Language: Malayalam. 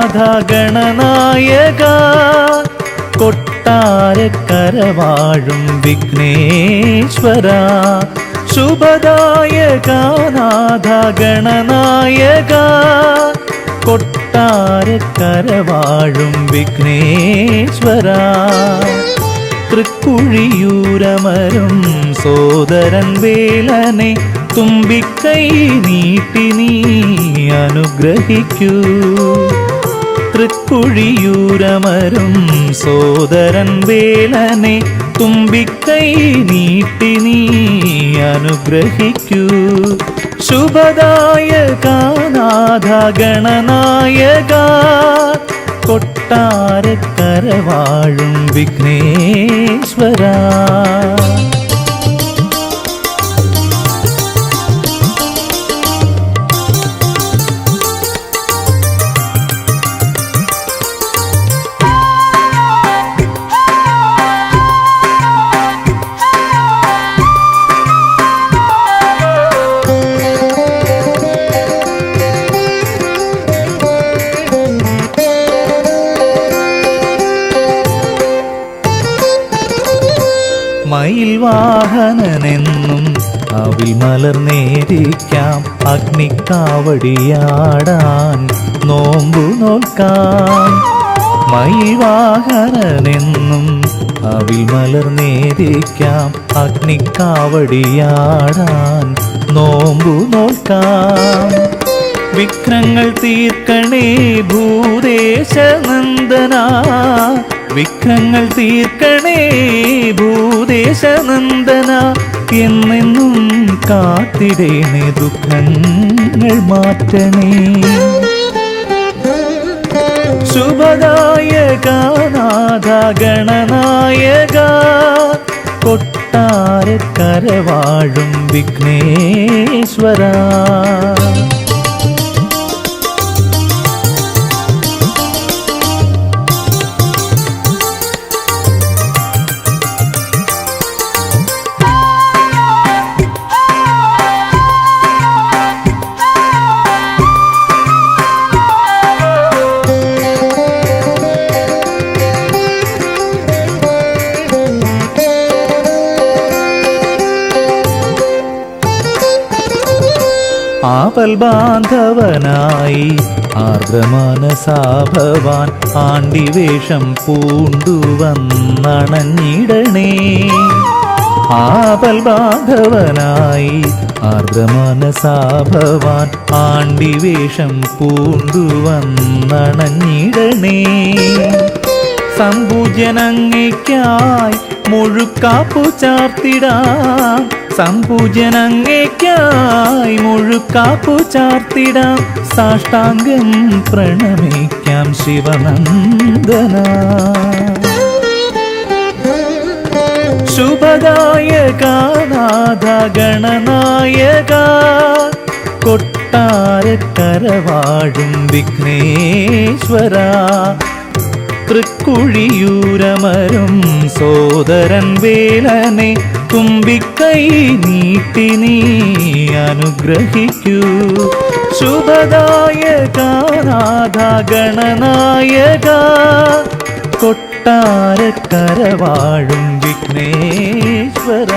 ഗണനായക കൊട്ടാരക്കരവാഴും വിഘ്നേശ്വര ശുഭദായക നാഥ ഗണനായക കൊട്ടാരക്കരവാഴും വിഘ്നേശ്വര തൃക്കുഴിയൂരമരും സോദരൻ വേലനെ തുമ്പിക്കൈ നീട്ടി നീ അനുഗ്രഹിക്കൂ തൃക്കുഴിയൂരമരും സോദരൻ വേലനെ തുമ്പിക്കൈ നീട്ടി നീ അനുഗ്രഹിക്കൂ ശുഭദായക നാഥ ഗണനായക കൊട്ടാരക്കരവാഴും വിഘ്നേശ്വര മയിൽ വാഹനനെന്നും അവിൽ മലർന്നേരിക്കാം അഗ്നിക്കാവടിയാടാൻ നോമ്പു നോൽക്കാം മയിൽ വാഹനനെന്നും അവിൽ മലർന്നേരിക്കാം അഗ്നിക്കാവടിയാടാൻ നോമ്പു നോൽക്കാം വിഘ്നങ്ങൾ തീർക്കണേ ഭൂദേശനന്ദന വിഘ്നങ്ങൾ തീർക്കണേ ഭൂദേശനന്ദന എന്നെന്നും കാത്തിടേണേ ദുഃഖങ്ങൾ മാറ്റണേ ശുഭദായക നാഥ ഗണനായക കൊട്ടാരക്കരവാഴും വിഘ്നേശ്വര ആപൽ ബാന്ധവനായി ആർദ്രമാനസാഭവാൻ ആണ്ടിവേഷം പൂണ്ടുവന്നണഞ്ഞിടണേ ആപൽ ബാന്ധവനായി ആർദ്രമാനസാഭവാൻ ആണ്ടിവേഷം പൂണ്ടുവന്നണഞ്ഞിടണേ സംപൂജ്യനങ്ങയ്ക്കായി മുഴുക്കാപ്പു ചാർത്തിടാം സംപൂജ്യനങ്ങയ്ക്കായി മുഴുക്കാപ്പു ചാർത്തിടാം സാഷ്ടാംഗം പ്രണമിക്കാം ശിവനന്ദന ശുഭദായക നാഥ ഗണനായക കൊട്ടാരക്കരവാഴും വിഘ്നേശ്വര തൃക്കുഴിയൂരമരും സോദരൻ വേലനെ തുമ്പിക്കൈ നീട്ടി നീ അനുഗ്രഹിക്കൂ ശുഭദായക നാഥ ഗണനായക കൊട്ടാരക്കരവാഴും വിഘ്നേശ്വര